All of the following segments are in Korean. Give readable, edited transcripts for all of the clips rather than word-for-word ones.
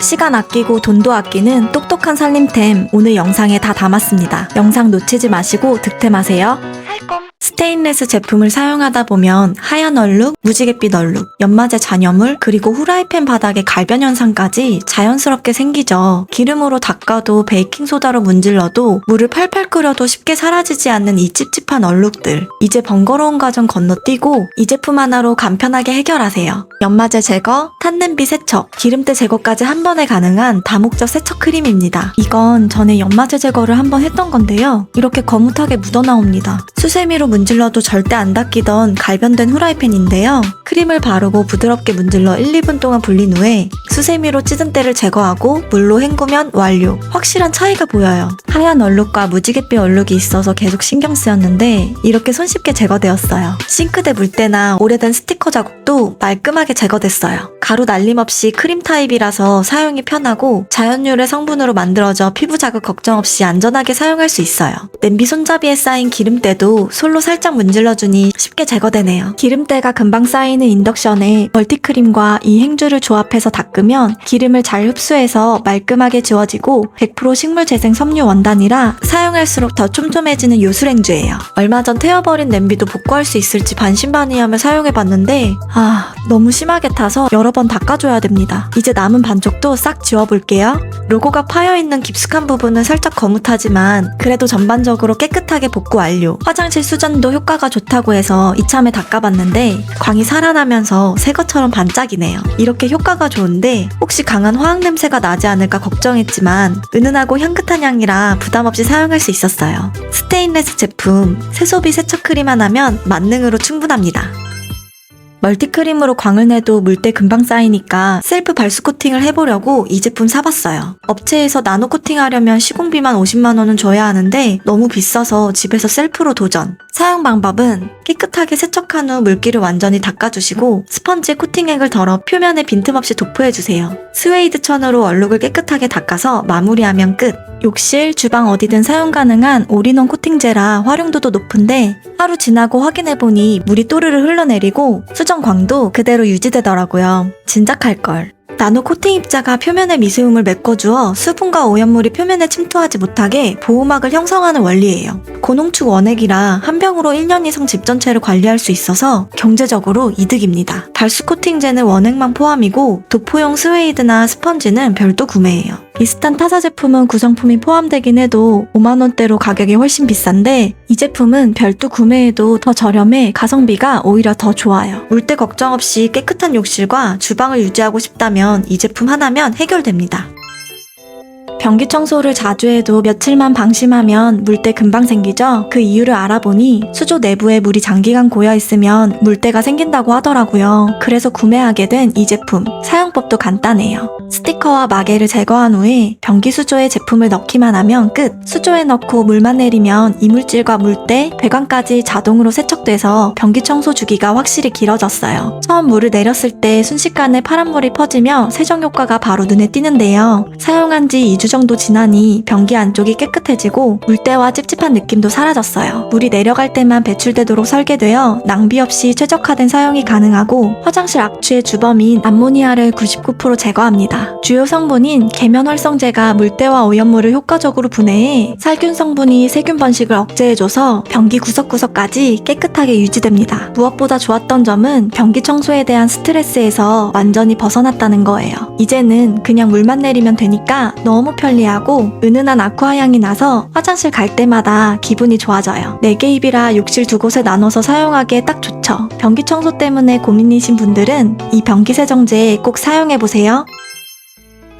시간 아끼고 돈도 아끼는 똑똑한 살림템 오늘 영상에 다 담았습니다. 영상 놓치지 마시고 득템하세요. 스테인레스 제품을 사용하다 보면 하얀 얼룩, 무지갯빛 얼룩, 연마제 잔여물, 그리고 후라이팬 바닥에 갈변 현상까지 자연스럽게 생기죠. 기름으로 닦아도 베이킹소다로 문질러도 물을 팔팔 끓여도 쉽게 사라지지 않는 이 찝찝한 얼룩들. 이제 번거로운 과정 건너뛰고 이 제품 하나로 간편하게 해결하세요. 연마제 제거, 탄냄비 세척, 기름때 제거까지 한 번에 가능한 다목적 세척 크림입니다. 이건 전에 연마제 제거를 한번 했던 건데요. 이렇게 거뭇하게 묻어나옵니다. 수세미로 문질러도 절대 안 닦이던 갈변된 후라이팬인데요. 크림을 바르고 부드럽게 문질러 1, 2분 동안 불린 후에 수세미로 찌든 때를 제거하고 물로 헹구면 완료. 확실한 차이가 보여요. 하얀 얼룩과 무지갯빛 얼룩이 있어서 계속 신경 쓰였는데 이렇게 손쉽게 제거되었어요. 싱크대 물때나 오래된 스티커 자국도 말끔하게 제거됐어요. 가루 날림없이 크림 타입이라서 사용이 편하고 자연유래 성분으로 만들어져 피부 자극 걱정 없이 안전하게 사용할 수 있어요. 냄비 손잡이에 쌓인 기름때도 솔로 살짝 문질러주니 쉽게 제거되네요. 기름때가 금방 쌓이는 인덕션에 멀티크림과 이 행주를 조합해서 닦으면 기름을 잘 흡수해서 말끔하게 지워지고 100% 식물재생 섬유 원단이라 사용할수록 더 촘촘해지는 요술행주예요. 얼마 전 태워버린 냄비도 복구할 수 있을지 반신반의하며 사용해봤는데 너무 심하게 타서 여러 번 닦아줘야 됩니다. 이제 남은 반쪽도 싹 지워볼게요. 로고가 파여있는 깊숙한 부분은 살짝 거뭇하지만 그래도 전반적으로 깨끗하게 복구 완료. 화장실 수전도 효과가 좋다고 해서 이참에 닦아봤는데 광이 살아나면서 새 것처럼 반짝이네요. 이렇게 효과가 좋은데 혹시 강한 화학 냄새가 나지 않을까 걱정했지만 은은하고 향긋한 향이라 부담없이 사용할 수 있었어요. 스테인레스 제품 세소비 세척 크림 하나면 만능으로 충분합니다. 멀티크림으로 광을 내도 물때 금방 쌓이니까 셀프 발수 코팅을 해보려고 이 제품 사봤어요. 업체에서 나노 코팅하려면 시공비만 50만원은 줘야 하는데 너무 비싸서 집에서 셀프로 도전. 사용 방법은 깨끗하게 세척한 후 물기를 완전히 닦아주시고 스펀지에 코팅액을 덜어 표면에 빈틈없이 도포해주세요. 스웨이드 천으로 얼룩을 깨끗하게 닦아서 마무리하면 끝. 욕실, 주방 어디든 사용 가능한 올인원 코팅제라 활용도도 높은데 하루 지나고 확인해보니 물이 또르르 흘러내리고 수정 광도 그대로 유지되더라고요. 진작할걸. 나노 코팅 입자가 표면에 미세움을 메꿔주어 수분과 오염물이 표면에 침투하지 못하게 보호막을 형성하는 원리예요. 고농축 원액이라 한 병으로 1년 이상 집 전체를 관리할 수 있어서 경제적으로 이득입니다. 발수 코팅제는 원액만 포함이고 도포용 스웨이드나 스펀지는 별도 구매해요. 비슷한 타사 제품은 구성품이 포함되긴 해도 5만원대로 가격이 훨씬 비싼데 이 제품은 별도 구매해도 더 저렴해 가성비가 오히려 더 좋아요. 물때 걱정 없이 깨끗한 욕실과 주방을 유지하고 싶다면 이 제품 하나면 해결됩니다. 변기 청소를 자주 해도 며칠만 방심하면 물때 금방 생기죠? 그 이유를 알아보니 수조 내부에 물이 장기간 고여있으면 물때가 생긴다고 하더라고요. 그래서 구매하게 된 이 제품. 사용법도 간단해요. 스티커와 마개를 제거한 후에 변기 수조에 제품을 넣기만 하면 끝. 수조에 넣고 물만 내리면 이물질과 물때, 배관까지 자동으로 세척돼서 변기 청소 주기가 확실히 길어졌어요. 처음 물을 내렸을 때 순식간에 파란물이 퍼지며 세정 효과가 바로 눈에 띄는데요. 사용한 지 2주 정도 지나니 변기 안쪽이 깨끗해지고 물때와 찝찝한 느낌도 사라졌어요. 물이 내려갈 때만 배출되도록 설계되어 낭비 없이 최적화된 사용이 가능하고 화장실 악취의 주범인 암모니아를 99% 제거합니다. 주요 성분인 계면활성제가 물때와 오염물을 효과적으로 분해해 살균 성분이 세균 번식을 억제해줘서 변기 구석구석까지 깨끗하게 유지됩니다. 무엇보다 좋았던 점은 변기 청소에 대한 스트레스에서 완전히 벗어났다는 거예요. 이제는 그냥 물만 내리면 되니까 너무 편리하고 은은한 아쿠아 향이 나서 화장실 갈 때마다 기분이 좋아져요. 4개 입이라 욕실 2곳에 나눠서 사용하기에 딱 좋죠. 변기 청소 때문에 고민이신 분들은 이 변기 세정제 꼭 사용해보세요.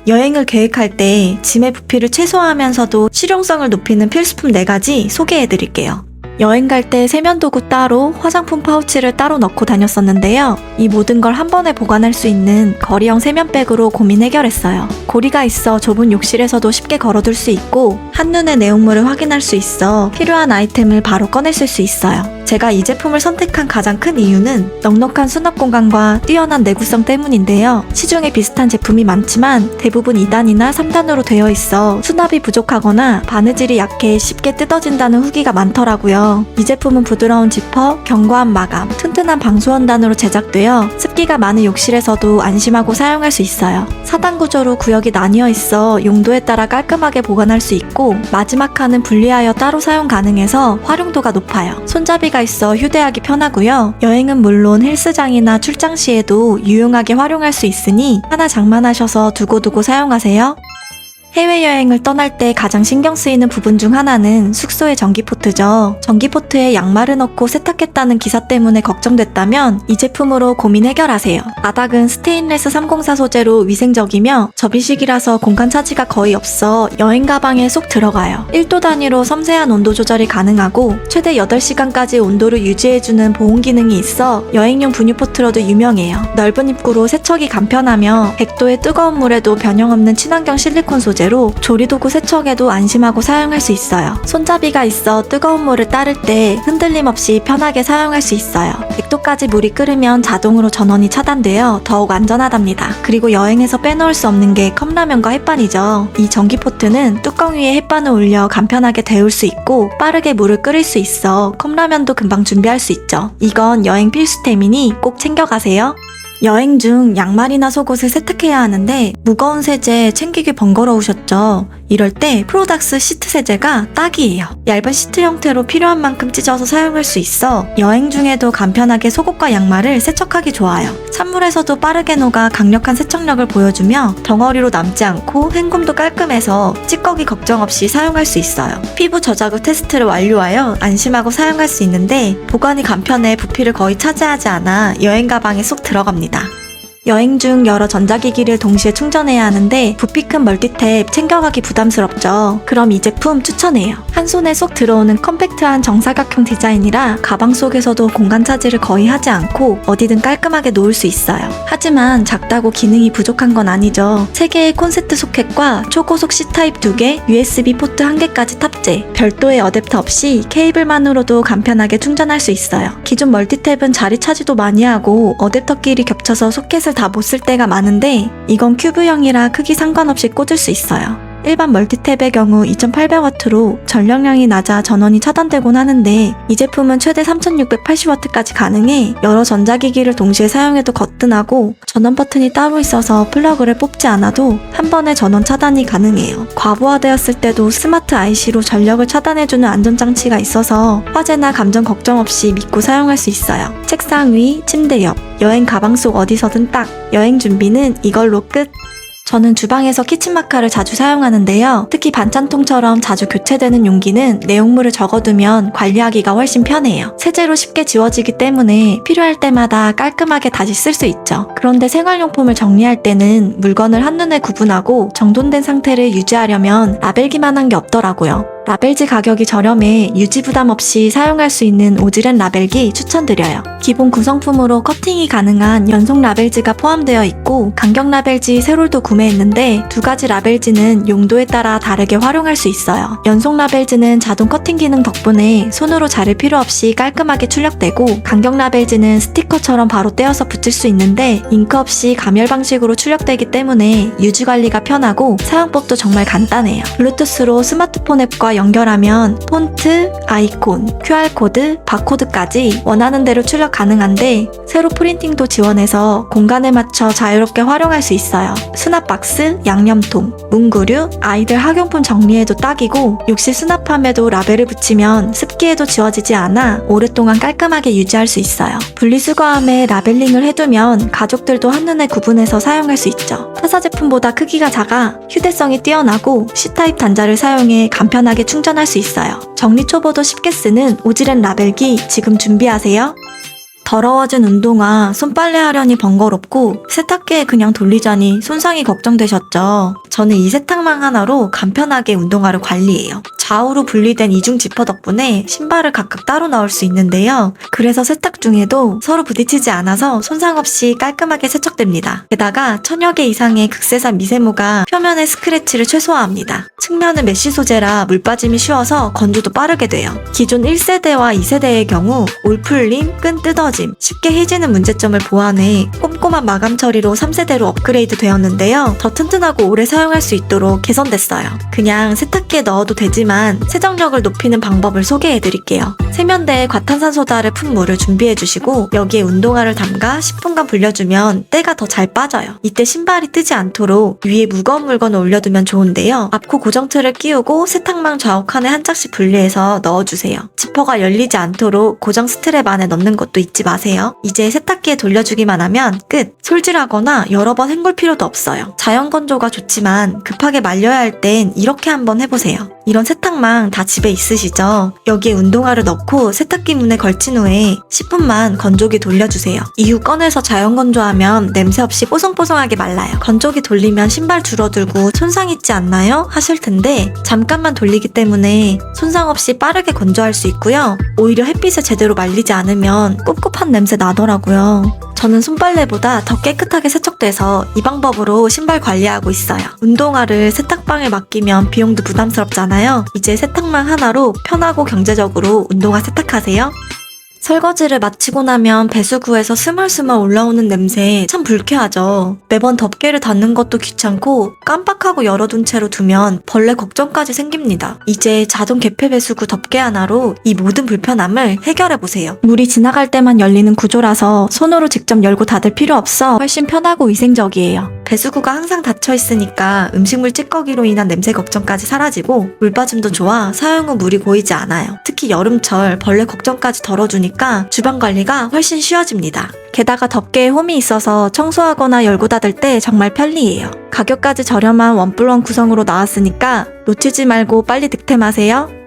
여행을 계획할 때 짐의 부피를 최소화하면서도 실용성을 높이는 필수품 4가지 소개해드릴게요. 여행 갈 때 세면도구 따로, 화장품 파우치를 따로 넣고 다녔었는데요. 이 모든 걸 한 번에 보관할 수 있는 거리형 세면백으로 고민 해결했어요. 고리가 있어 좁은 욕실에서도 쉽게 걸어둘 수 있고 한눈에 내용물을 확인할 수 있어 필요한 아이템을 바로 꺼내쓸 수 있어요. 제가 이 제품을 선택한 가장 큰 이유는 넉넉한 수납 공간과 뛰어난 내구성 때문인데요. 시중에 비슷한 제품이 많지만 대부분 2단이나 3단으로 되어 있어 수납이 부족하거나 바느질이 약해 쉽게 뜯어진다는 후기가 많더라고요. 있어요. 이 제품은 부드러운 지퍼, 견고한 마감, 튼튼한 방수원단으로 제작되어 습기가 많은 욕실에서도 안심하고 사용할 수 있어요. 4단 구조로 구역이 나뉘어 있어 용도에 따라 깔끔하게 보관할 수 있고 마지막 칸은 분리하여 따로 사용 가능해서 활용도가 높아요. 손잡이가 있어 휴대하기 편하고요. 여행은 물론 헬스장이나 출장 시에도 유용하게 활용할 수 있으니 하나 장만하셔서 두고두고 사용하세요. 해외여행을 떠날 때 가장 신경 쓰이는 부분 중 하나는 숙소의 전기포트죠. 전기포트에 양말을 넣고 세탁했다는 기사 때문에 걱정됐다면 이 제품으로 고민 해결하세요. 바닥은 스테인레스 304 소재로 위생적이며 접이식이라서 공간 차지가 거의 없어 여행 가방에 쏙 들어가요. 1도 단위로 섬세한 온도 조절이 가능하고 최대 8시간까지 온도를 유지해주는 보온 기능이 있어 여행용 분유포트로도 유명해요. 넓은 입구로 세척이 간편하며 100도의 뜨거운 물에도 변형없는 친환경 실리콘 소재 로 조리도구 세척에도 안심하고 사용할 수 있어요. 손잡이가 있어 뜨거운 물을 따를 때 흔들림 없이 편하게 사용할 수 있어요. 100도까지 물이 끓으면 자동으로 전원이 차단되어 더욱 안전하답니다. 그리고 여행에서 빼놓을 수 없는 게 컵라면과 햇반이죠. 이 전기포트는 뚜껑 위에 햇반을 올려 간편하게 데울 수 있고 빠르게 물을 끓일 수 있어 컵라면도 금방 준비할 수 있죠. 이건 여행 필수템이니 꼭 챙겨가세요. 여행 중 양말이나 속옷을 세탁해야 하는데 무거운 세제 챙기기 번거로우셨죠? 이럴 때 프로닥스 시트 세제가 딱이에요. 얇은 시트 형태로 필요한 만큼 찢어서 사용할 수 있어 여행 중에도 간편하게 속옷과 양말을 세척하기 좋아요. 찬물에서도 빠르게 녹아 강력한 세척력을 보여주며 덩어리로 남지 않고 헹굼도 깔끔해서 찌꺼기 걱정 없이 사용할 수 있어요. 피부 저자극 테스트를 완료하여 안심하고 사용할 수 있는데 보관이 간편해 부피를 거의 차지하지 않아 여행 가방에 쏙 들어갑니다. 여행 중 여러 전자기기를 동시에 충전해야 하는데 부피 큰 멀티탭 챙겨가기 부담스럽죠. 그럼 이 제품 추천해요. 한 손에 쏙 들어오는 컴팩트한 정사각형 디자인이라 가방 속에서도 공간 차지를 거의 하지 않고 어디든 깔끔하게 놓을 수 있어요. 하지만 작다고 기능이 부족한 건 아니죠. 3개의 콘센트 소켓과 초고속 C타입 2개, USB 포트 1개까지 탑재. 별도의 어댑터 없이 케이블만으로도 간편하게 충전할 수 있어요. 기존 멀티탭은 자리 차지도 많이 하고 어댑터끼리 겹쳐서 소켓을 다 못 쓸 때가 많은데 이건 큐브형이라 크기 상관없이 꽂을 수 있어요. 일반 멀티탭의 경우 2800W로 전력량이 낮아 전원이 차단되곤 하는데 이 제품은 최대 3680W까지 가능해 여러 전자기기를 동시에 사용해도 거뜬하고 전원 버튼이 따로 있어서 플러그를 뽑지 않아도 한 번에 전원 차단이 가능해요. 과부하되었을 때도 스마트 IC로 전력을 차단해주는 안전장치가 있어서 화재나 감전 걱정 없이 믿고 사용할 수 있어요. 책상 위, 침대 옆, 여행 가방 속 어디서든 딱! 여행 준비는 이걸로 끝! 저는 주방에서 키친마카를 자주 사용하는데요. 특히 반찬통처럼 자주 교체되는 용기는 내용물을 적어두면 관리하기가 훨씬 편해요. 세제로 쉽게 지워지기 때문에 필요할 때마다 깔끔하게 다시 쓸 수 있죠. 그런데 생활용품을 정리할 때는 물건을 한눈에 구분하고 정돈된 상태를 유지하려면 라벨기만한 게 없더라고요. 라벨지 가격이 저렴해 유지 부담 없이 사용할 수 있는 오즈렌 라벨기 추천드려요. 기본 구성품으로 커팅이 가능한 연속 라벨지가 포함되어 있고 간격 라벨지 세롤도 구매했는데 두 가지 라벨지는 용도에 따라 다르게 활용할 수 있어요. 연속 라벨지는 자동 커팅 기능 덕분에 손으로 자를 필요 없이 깔끔하게 출력되고 간격 라벨지는 스티커처럼 바로 떼어서 붙일 수 있는데 잉크 없이 감열 방식으로 출력되기 때문에 유지 관리가 편하고 사용법도 정말 간단해요. 블루투스로 스마트폰 앱과 연결하면 폰트, 아이콘, QR코드, 바코드까지 원하는 대로 출력 가능한데 세로 프린팅도 지원해서 공간에 맞춰 자유롭게 활용할 수 있어요. 수납박스, 양념통, 문구류, 아이들 학용품 정리에도 딱이고 욕실 수납함에도 라벨을 붙이면 습기에도 지워지지 않아 오랫동안 깔끔하게 유지할 수 있어요. 분리수거함에 라벨링을 해두면 가족들도 한눈에 구분해서 사용할 수 있죠. 타사 제품보다 크기가 작아 휴대성이 뛰어나고 C타입 단자를 사용해 간편하게 충전할 수 있어요. 정리 초보도 쉽게 쓰는 오즈렌 라벨기 지금 준비하세요. 더러워진 운동화 손빨래 하려니 번거롭고 세탁기에 그냥 돌리자니 손상이 걱정되셨죠? 저는 이 세탁망 하나로 간편하게 운동화를 관리해요. 좌우로 분리된 이중 지퍼 덕분에 신발을 각각 따로 넣을 수 있는데요. 그래서 세탁 중에도 서로 부딪히지 않아서 손상 없이 깔끔하게 세척됩니다. 게다가 1000여 개 이상의 극세사 미세모가 표면의 스크래치를 최소화합니다. 측면은 메쉬 소재라 물 빠짐이 쉬워서 건조도 빠르게 돼요. 기존 1세대와 2세대의 경우 올풀림, 끈 뜯어짐, 쉽게 해지는 문제점을 보완해 꼼꼼한 마감 처리로 3세대로 업그레이드 되었는데요. 더 튼튼하고 오래 사용할 수 있도록 개선됐어요. 그냥 세탁기에 넣어도 되지만 있지만 세정력을 높이는 방법을 소개해드릴게요. 세면대에 과탄산소다를 푼 물을 준비해주시고 여기에 운동화를 담가 10분간 불려주면 때가 더 잘 빠져요. 이때 신발이 뜨지 않도록 위에 무거운 물건을 올려두면 좋은데요. 앞코 고정틀을 끼우고 세탁망 좌우칸에 한 짝씩 분리해서 넣어주세요. 지퍼가 열리지 않도록 고정 스트랩 안에 넣는 것도 잊지 마세요. 이제 세탁기에 돌려주기만 하면 끝! 솔질하거나 여러 번 헹굴 필요도 없어요. 자연 건조가 좋지만 급하게 말려야 할 땐 이렇게 한번 해보세요. 이런 세탁망 다 집에 있으시죠? 여기에 운동화를 넣고 세탁기 문에 걸친 후에 10분만 건조기 돌려주세요. 이후 꺼내서 자연 건조하면 냄새 없이 뽀송뽀송하게 말라요. 건조기 돌리면 신발 줄어들고 손상 있지 않나요? 하실 텐데 잠깐만 돌리기 때문에 손상 없이 빠르게 건조할 수 있고요. 오히려 햇빛에 제대로 말리지 않으면 꿉꿉한 냄새 나더라고요. 저는 손빨래보다 더 깨끗하게 세척돼서 이 방법으로 신발 관리하고 있어요. 운동화를 세탁방에 맡기면 비용도 부담스럽잖아요. 이제 세탁망 하나로 편하고 경제적으로 운동화 세탁하세요. 설거지를 마치고 나면 배수구에서 스멀스멀 올라오는 냄새 참 불쾌하죠. 매번 덮개를 닫는 것도 귀찮고 깜빡하고 열어둔 채로 두면 벌레 걱정까지 생깁니다. 이제 자동 개폐 배수구 덮개 하나로 이 모든 불편함을 해결해보세요. 물이 지나갈 때만 열리는 구조라서 손으로 직접 열고 닫을 필요 없어 훨씬 편하고 위생적이에요. 배수구가 항상 닫혀 있으니까 음식물 찌꺼기로 인한 냄새 걱정까지 사라지고 물 빠짐도 좋아 사용 후 물이 고이지 않아요. 특히 여름철 벌레 걱정까지 덜어주니까 주방 관리가 훨씬 쉬워집니다. 게다가 덮개에 홈이 있어서 청소하거나 열고 닫을 때 정말 편리해요. 가격까지 저렴한 원플원 구성으로 나왔으니까 놓치지 말고 빨리 득템하세요.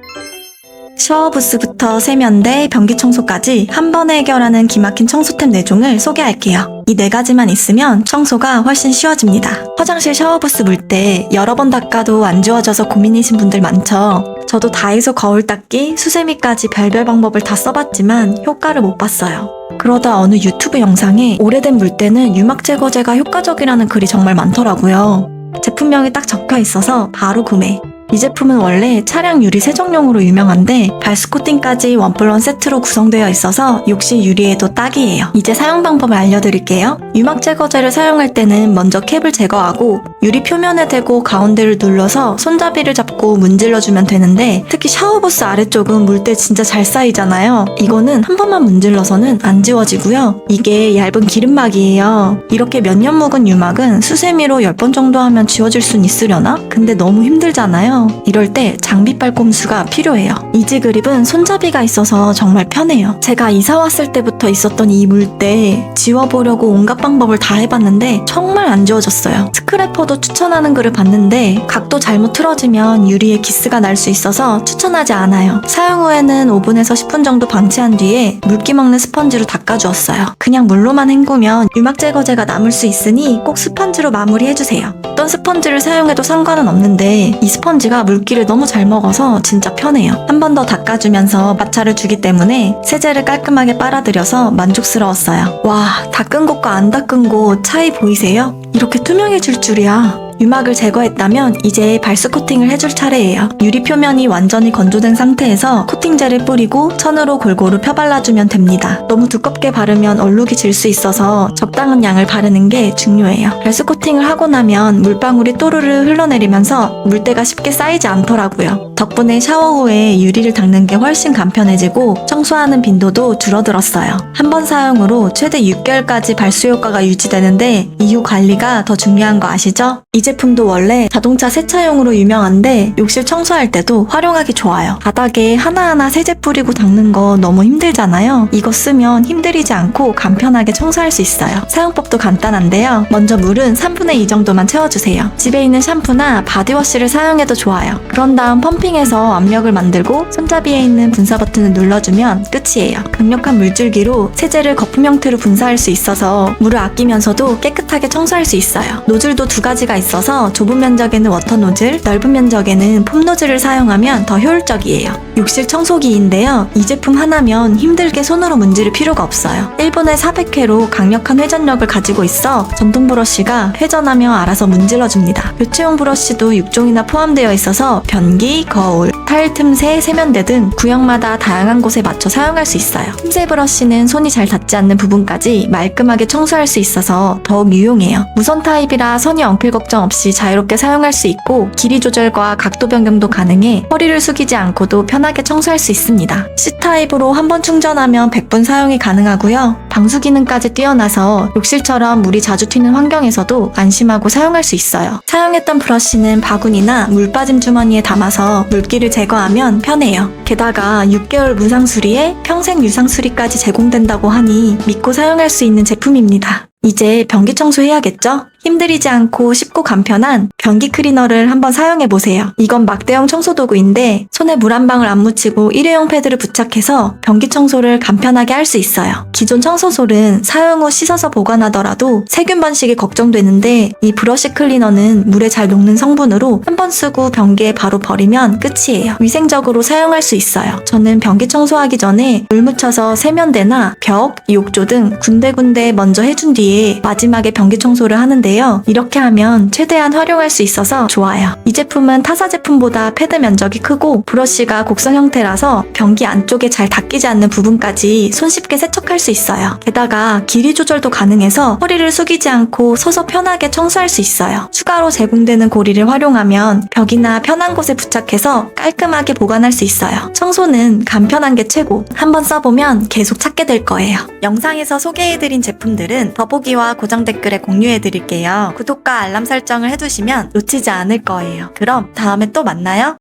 샤워부스부터 세면대, 변기청소까지 한 번에 해결하는 기막힌 청소템 4종을 소개할게요. 이 4가지만 있으면 청소가 훨씬 쉬워집니다. 화장실 샤워부스 물 때 여러 번 닦아도 안 지워져서 고민이신 분들 많죠? 저도 다이소 거울 닦기, 수세미까지 별별 방법을 다 써봤지만 효과를 못 봤어요. 그러다 어느 유튜브 영상에 오래된 물때는 유막 제거제가 효과적이라는 글이 정말 많더라고요. 제품명이 딱 적혀 있어서 바로 구매. 이 제품은 원래 차량 유리 세정용으로 유명한데 발스코팅까지 원플원 세트로 구성되어 있어서 욕실 유리에도 딱이에요. 이제 사용 방법을 알려드릴게요. 유막 제거제를 사용할 때는 먼저 캡을 제거하고 유리 표면에 대고 가운데를 눌러서 손잡이를 잡고 문질러주면 되는데 특히 샤워부스 아래쪽은 물때 진짜 잘 쌓이잖아요. 이거는 한 번만 문질러서는 안 지워지고요. 이게 얇은 기름막이에요. 이렇게 몇 년 묵은 유막은 수세미로 10번 정도 하면 지워질 순 있으려나? 근데 너무 힘들잖아요. 이럴 때 장비빨 꼼수가 필요해요. 이지 그립은 손잡이가 있어서 정말 편해요. 제가 이사 왔을 때부터 있었던 이 물때 지워보려고 온갖 방법을 다 해봤는데 정말 안 지워졌어요. 스크래퍼도 추천하는 글을 봤는데 각도 잘못 틀어지면 유리에 기스가 날 수 있어서 추천하지 않아요. 사용 후에는 5분에서 10분 정도 방치한 뒤에 물기 먹는 스펀지로 닦아주었어요. 그냥 물로만 헹구면 유막 제거제가 남을 수 있으니 꼭 스펀지로 마무리해주세요. 어떤 스펀지를 사용해도 상관은 없는데 이 스펀지가 물기를 너무 잘 먹어서 진짜 편해요. 한 번 더 닦아주면서 마찰을 주기 때문에 세제를 깔끔하게 빨아들여서 만족스러웠어요. 와, 닦은 곳과 안 닦은 곳 차이 보이세요? 이렇게 투명해질 줄이야. 유막을 제거했다면 이제 발수 코팅을 해줄 차례예요. 유리 표면이 완전히 건조된 상태에서 코팅제를 뿌리고 천으로 골고루 펴발라주면 됩니다. 너무 두껍게 바르면 얼룩이 질 수 있어서 적당한 양을 바르는 게 중요해요. 발수 코팅을 하고 나면 물방울이 또르르 흘러내리면서 물때가 쉽게 쌓이지 않더라고요. 덕분에 샤워 후에 유리를 닦는 게 훨씬 간편해지고 청소하는 빈도도 줄어들었어요. 한 번 사용으로 최대 6개월까지 발수 효과가 유지되는데 이후 관리가 더 중요한 거 아시죠? 이 제품도 원래 자동차 세차용으로 유명한데 욕실 청소할 때도 활용하기 좋아요. 바닥에 하나하나 세제 뿌리고 닦는 거 너무 힘들잖아요. 이거 쓰면 힘들이지 않고 간편하게 청소할 수 있어요. 사용법도 간단한데요. 먼저 물은 3분의 2 정도만 채워주세요. 집에 있는 샴푸나 바디워시를 사용해도 좋아요. 그런 다음 펌핑해서 압력을 만들고 손잡이에 있는 분사 버튼을 눌러주면 끝이에요. 강력한 물줄기로 세제를 거품 형태로 분사할 수 있어서 물을 아끼면서도 깨끗하게 청소할 수 있어요. 노즐도 2가지가 있어서 좁은 면적에는 워터 노즐, 넓은 면적에는 폼 노즐을 사용하면 더 효율적이에요. 욕실 청소기인데요. 이 제품 하나면 힘들게 손으로 문지를 필요가 없어요. 1분에 400회로 강력한 회전력을 가지고 있어 전동 브러쉬가 회전하며 알아서 문질러줍니다. 교체용 브러쉬도 6종이나 포함되어 있어서 변기, 거울, 타일 틈새, 세면대 등 구역마다 다양한 곳에 맞춰 사용할 수 있어요. 틈새 브러쉬는 손이 잘 닿지 않는 부분까지 말끔하게 청소할 수 있어서 더욱 유용해요. 무선 타입이라 선이 엉킬 걱정 없이 자유롭게 사용할 수 있고 길이 조절과 각도 변경도 가능해 허리를 숙이지 않고도 편하게 청소할 수 있습니다. C타입으로 한 번 충전하면 100분 사용이 가능하고요. 방수 기능까지 뛰어나서 욕실처럼 물이 자주 튀는 환경에서도 안심하고 사용할 수 있어요. 사용했던 브러쉬는 바구니나 물 빠짐 주머니에 담아서 물기를 제거하면 편해요. 게다가 6개월 무상 수리에 평생 유상 수리까지 제공된다고 하니 믿고 사용할 수 있는 제품입니다. 이제 변기 청소해야겠죠? 힘들이지 않고 쉽고 간편한 변기 클리너를 한번 사용해보세요. 이건 막대형 청소도구인데 손에 물 한 방울 안 묻히고 일회용 패드를 부착해서 변기 청소를 간편하게 할 수 있어요. 기존 청소솔은 사용 후 씻어서 보관하더라도 세균 번식이 걱정되는데 이 브러쉬 클리너는 물에 잘 녹는 성분으로 한 번 쓰고 변기에 바로 버리면 끝이에요. 위생적으로 사용할 수 있어요. 저는 변기 청소하기 전에 물 묻혀서 세면대나 벽, 욕조 등 군데군데 먼저 해준 뒤에 마지막에 변기 청소를 하는데요. 이렇게 하면 최대한 활용할 수 있어서 좋아요. 이 제품은 타사 제품보다 패드 면적이 크고 브러쉬가 곡선 형태라서 변기 안쪽에 잘 닦이지 않는 부분까지 손쉽게 세척할 수 있어요. 게다가 길이 조절도 가능해서 허리를 숙이지 않고 서서 편하게 청소할 수 있어요. 추가로 제공되는 고리를 활용하면 벽이나 편한 곳에 부착해서 깔끔하게 보관할 수 있어요. 청소는 간편한 게 최고. 한번 써보면 계속 찾게 될 거예요. 영상에서 소개해드린 제품들은 더보기와 고정 댓글에 공유해드릴게요. 구독과 알람 설정을 해두시면 놓치지 않을 거예요. 그럼 다음에 또 만나요.